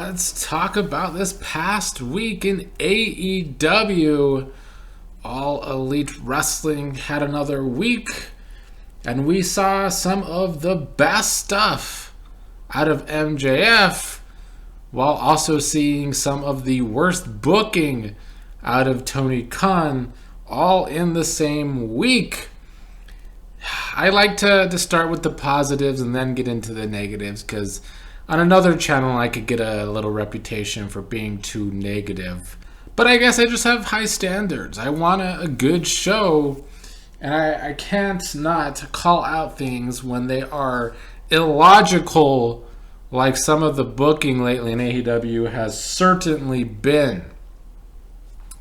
Let's talk about this past week in AEW. All Elite Wrestling had another week, and we saw some of the best stuff out of MJF, while also seeing some of the worst booking out of Tony Khan, all in the same week. I like to start with the positives and then get into the negatives, because on another channel I could get a little reputation for being too negative. But I guess I just have high standards. I want a good show, and I can't not call out things when they are illogical, like some of the booking lately in AEW has certainly been.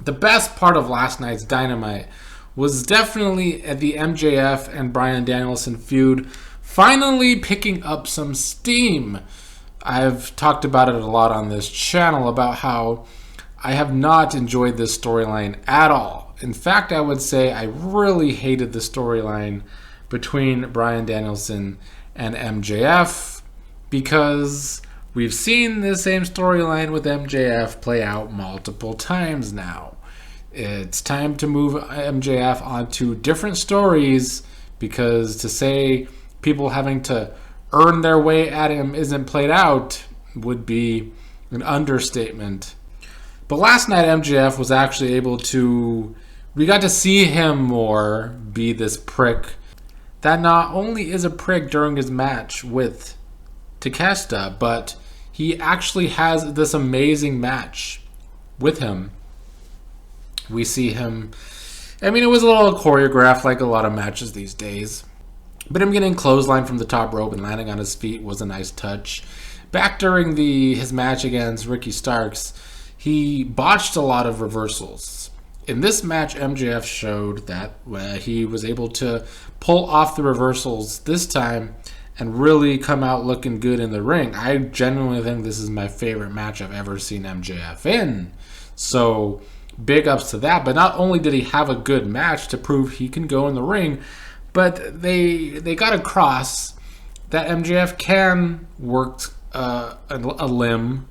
The best part of last night's Dynamite was definitely at the MJF and Bryan Danielson feud finally picking up some steam. I've talked about it a lot on this channel about how I have not enjoyed this storyline at all. In fact, I would say I really hated the storyline between Bryan Danielson and MJF, because we've seen the same storyline with MJF play out multiple times now. It's time to move MJF onto different stories, because to say people having to earn their way at him isn't played out would be an understatement. But last night MJF was actually able to, we got to see him more be this prick that not only is a prick during his match with Takeshita, but he actually has this amazing match with him. We see him, it was a little choreographed like a lot of matches these days, but him getting clothesline from the top rope and landing on his feet was a nice touch. Back during his match against Ricky Starks, he botched a lot of reversals. In this match, MJF showed that he was able to pull off the reversals this time and really come out looking good in the ring. I genuinely think this is my favorite match I've ever seen MJF in. So big ups to that. But not only did he have a good match to prove he can go in the ring, but they got across that MJF can work a limb,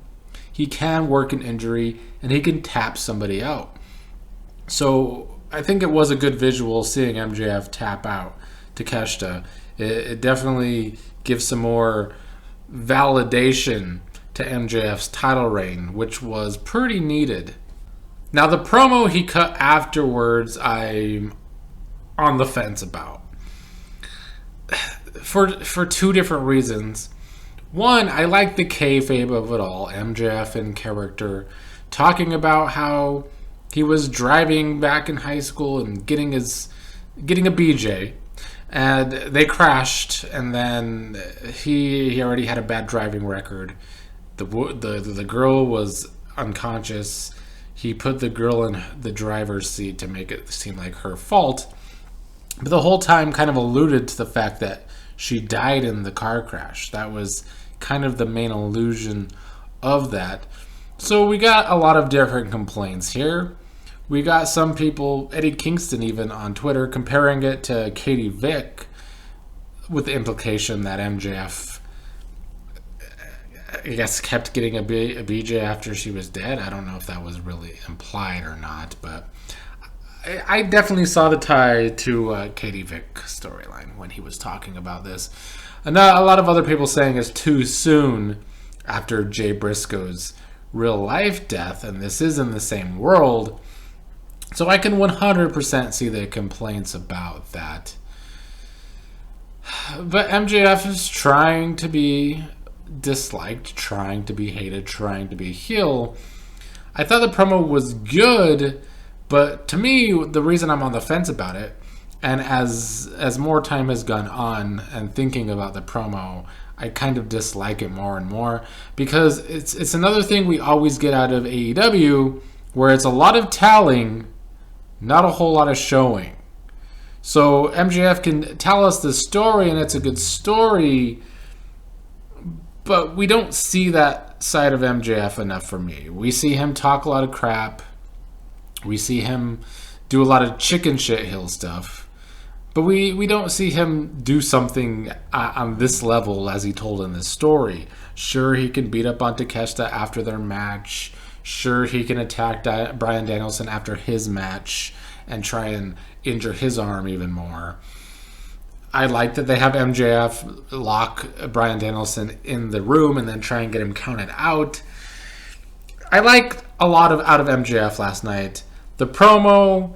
he can work an injury, and he can tap somebody out. So I think it was a good visual seeing MJF tap out Takeshita. It definitely gives some more validation to MJF's title reign, which was pretty needed. Now, the promo he cut afterwards, I'm on the fence about. For two different reasons. One, I like the kayfabe of it all. MJF in character talking about how he was driving back in high school and getting a BJ, and they crashed, and then he already had a bad driving record. The girl was unconscious. He put the girl in the driver's seat to make it seem like her fault, but the whole time kind of alluded to the fact that she died in the car crash. That was kind of the main allusion of that. So we got a lot of different complaints here. We got some people, Eddie Kingston even on Twitter, comparing it to Katie Vick, with the implication that MJF, I guess, kept getting a BJ after she was dead. I don't know if that was really implied or not, but I definitely saw the tie to Katie Vick's storyline when he was talking about this. And a lot of other people saying it's too soon after Jay Briscoe's real life death, and this is in the same world. So I can 100% see the complaints about that. But MJF is trying to be disliked, trying to be hated, trying to be heel. I thought the promo was good, but to me, the reason I'm on the fence about it, and as more time has gone on and thinking about the promo, I kind of dislike it more and more, because it's another thing we always get out of AEW, where it's a lot of telling, not a whole lot of showing. So MJF can tell us the story, and it's a good story, but we don't see that side of MJF enough for me. We see him talk a lot of crap. We see him do a lot of chicken shit heel stuff. But we don't see him do something on this level as he told in this story. Sure, he can beat up on Takeshita after their match. Sure, he can attack Bryan Danielson after his match and try and injure his arm even more. I like that they have MJF lock Bryan Danielson in the room and then try and get him counted out. I liked a lot out of MJF last night. The promo,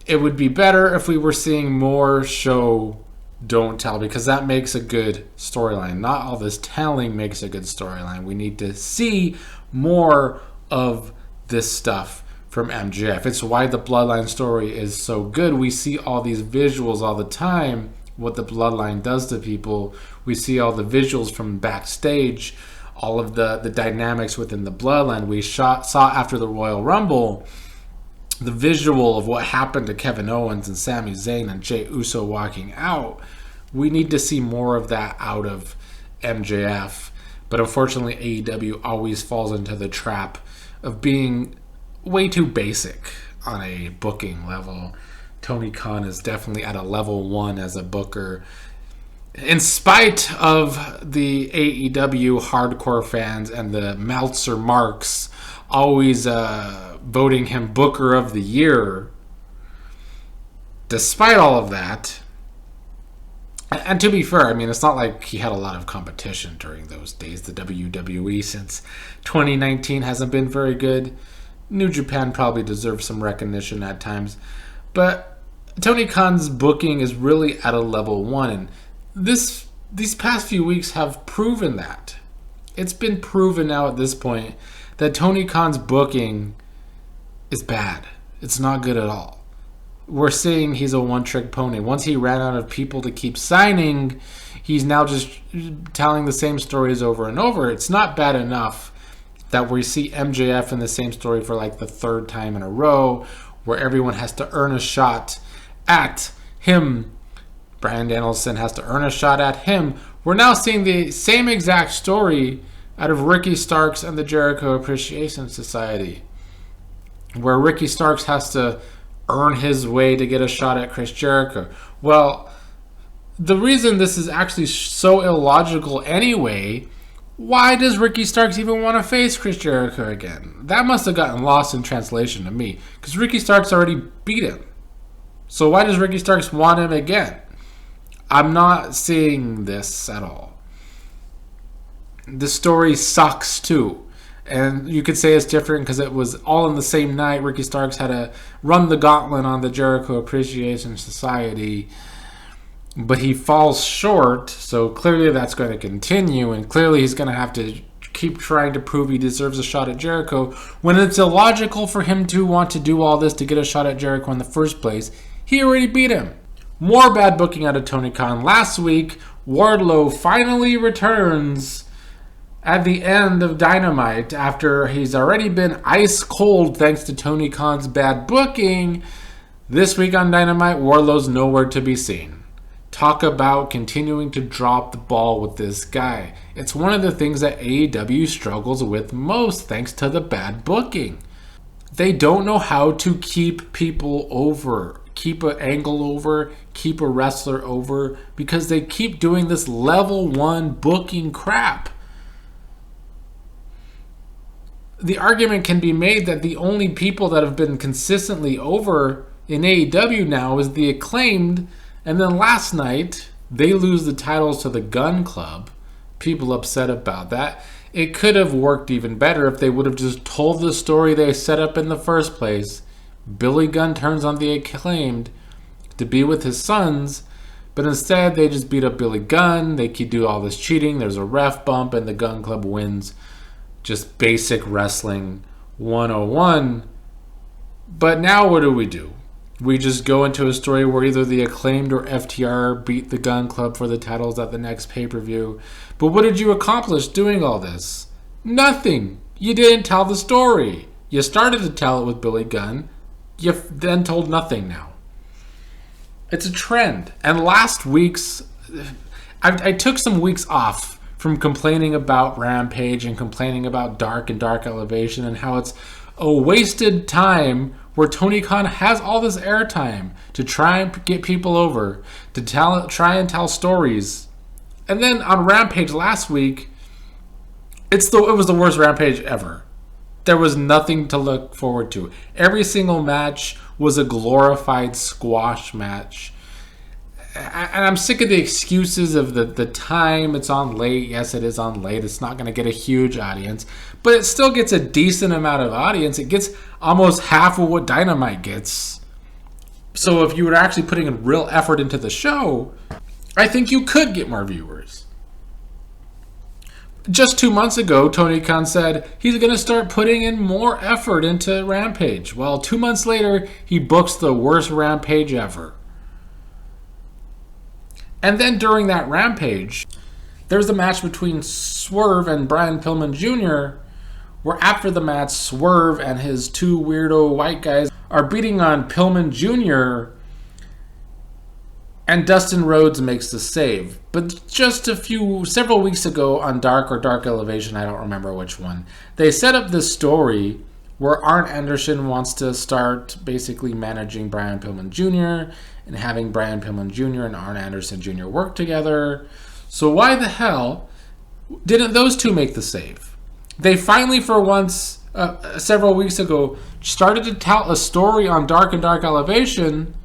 it would be better if we were seeing more show, don't tell, because that makes a good storyline. Not all this telling makes a good storyline. We need to see more of this stuff from MJF. It's why the Bloodline story is so good. We see all these visuals all the time, what the Bloodline does to people. We see all the visuals from backstage, all of the dynamics within the Bloodline. We saw after the Royal Rumble the visual of what happened to Kevin Owens and Sami Zayn and Jey Uso walking out. We need to see more of that out of MJF. But unfortunately, AEW always falls into the trap of being way too basic on a booking level. Tony Khan is definitely at a level 1 as a booker. In spite of the AEW hardcore fans and the Meltzer marks always voting him Booker of the Year, despite all of that, and to be fair, I mean, it's not like he had a lot of competition during those days. The WWE since 2019 hasn't been very good. New Japan probably deserves some recognition at times. But Tony Khan's booking is really at a level 1. And these past few weeks have proven that. It's been proven now at this point that Tony Khan's booking is bad. It's not good at all. We're seeing he's a one-trick pony. Once he ran out of people to keep signing, he's now just telling the same stories over and over. It's not bad enough that we see MJF in the same story for like the 3rd time in a row, where everyone has to earn a shot at him. Bryan Danielson has to earn a shot at him. We're now seeing the same exact story out of Ricky Starks and the Jericho Appreciation Society, where Ricky Starks has to earn his way to get a shot at Chris Jericho. Well, the reason this is actually so illogical anyway, why does Ricky Starks even want to face Chris Jericho again? That must have gotten lost in translation to me, because Ricky Starks already beat him. So why does Ricky Starks want him again? I'm not seeing this at all. The story sucks too. And you could say it's different because it was all in the same night. Ricky Starks had to run the gauntlet on the Jericho Appreciation Society, but he falls short, so clearly that's going to continue, and clearly he's going to have to keep trying to prove he deserves a shot at Jericho when it's illogical for him to want to do all this to get a shot at Jericho in the first place. He already beat him. More bad booking out of Tony Khan. Last week, Wardlow finally returns at the end of Dynamite after he's already been ice cold thanks to Tony Khan's bad booking. This week on Dynamite, Wardlow's nowhere to be seen. Talk about continuing to drop the ball with this guy. It's one of the things that AEW struggles with most thanks to the bad booking. They don't know how to keep people over, keep an angle over, keep a wrestler over, because they keep doing this level 1 booking crap. The argument can be made that the only people that have been consistently over in AEW now is the Acclaimed, and then last night they lose the titles to the Gun Club. People upset about that. It could have worked even better if they would have just told the story they set up in the first place. Billy Gunn turns on the Acclaimed to be with his sons, but instead they just beat up Billy Gunn. They keep do all this cheating. There's a ref bump and the Gun Club wins. Just basic wrestling 101. But now what do? We just go into a story where either the Acclaimed or FTR beat the Gun Club for the titles at the next pay-per-view. But what did you accomplish doing all this? Nothing. You didn't tell the story. You started to tell it with Billy Gunn. You then told nothing now. It's a trend. And last week's... I took some weeks off from complaining about Rampage and complaining about Dark and Dark Elevation and how it's A wasted time where Tony Khan has all this airtime to try and get people over, to try and tell stories. And then on Rampage last week, it was the worst Rampage ever. There was nothing to look forward to. Every single match was a glorified squash match. And I'm sick of the excuses of the time it's on late. Yes, it is on late. It's not going to get a huge audience. But it still gets a decent amount of audience. It gets almost half of what Dynamite gets. So if you were actually putting a real effort into the show, I think you could get more viewers. Just 2 months ago, Tony Khan said he's going to start putting in more effort into Rampage. Well, 2 months later, he books the worst Rampage ever. And then during that Rampage, there's a match between Swerve and Brian Pillman Jr., where after the match, Swerve and his two weirdo white guys are beating on Pillman Jr., and Dustin Rhodes makes the save. But just several weeks ago on Dark or Dark Elevation, I don't remember which one, they set up this story where Arn Anderson wants to start basically managing Brian Pillman Jr. and having Brian Pillman Jr. and Arn Anderson Jr. work together. So why the hell didn't those two make the save? They finally, for once, several weeks ago, started to tell a story on Dark and Dark Elevation,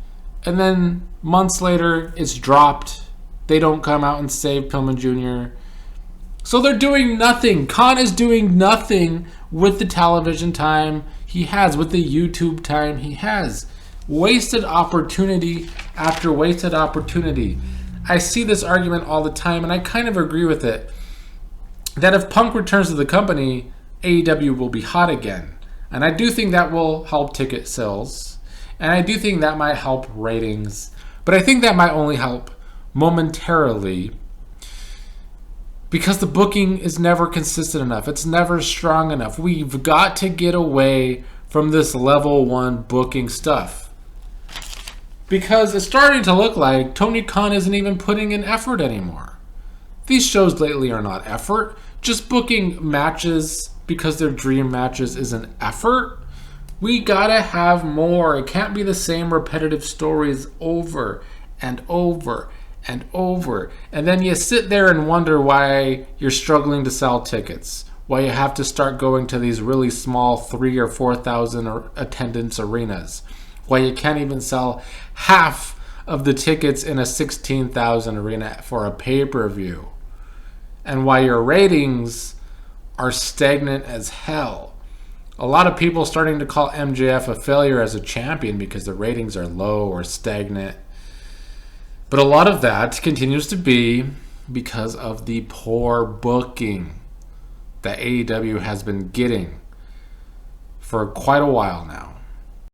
and then months later, it's dropped. They don't come out and save Pillman Jr. So they're doing nothing. Khan is doing nothing with the television time he has, with the YouTube time he has. Wasted opportunity after wasted opportunity. I see this argument all the time, and I kind of agree with it. That if Punk returns to the company, AEW will be hot again. And I do think that will help ticket sales. And I do think that might help ratings. But I think that might only help momentarily, because the booking is never consistent enough. It's never strong enough. We've got to get away from this level one booking stuff, because it's starting to look like Tony Khan isn't even putting in effort anymore. These shows lately are not effort. Just booking matches because they're dream matches isn't effort. We gotta have more. It can't be the same repetitive stories over and over and over. And then you sit there and wonder why you're struggling to sell tickets. Why you have to start going to these really small 3,000 or 4,000 attendance arenas. Why you can't even sell half of the tickets in a 16,000 arena for a pay-per-view. And why your ratings are stagnant as hell. A lot of people starting to call MJF a failure as a champion because the ratings are low or stagnant. But a lot of that continues to be because of the poor booking that AEW has been getting for quite a while now.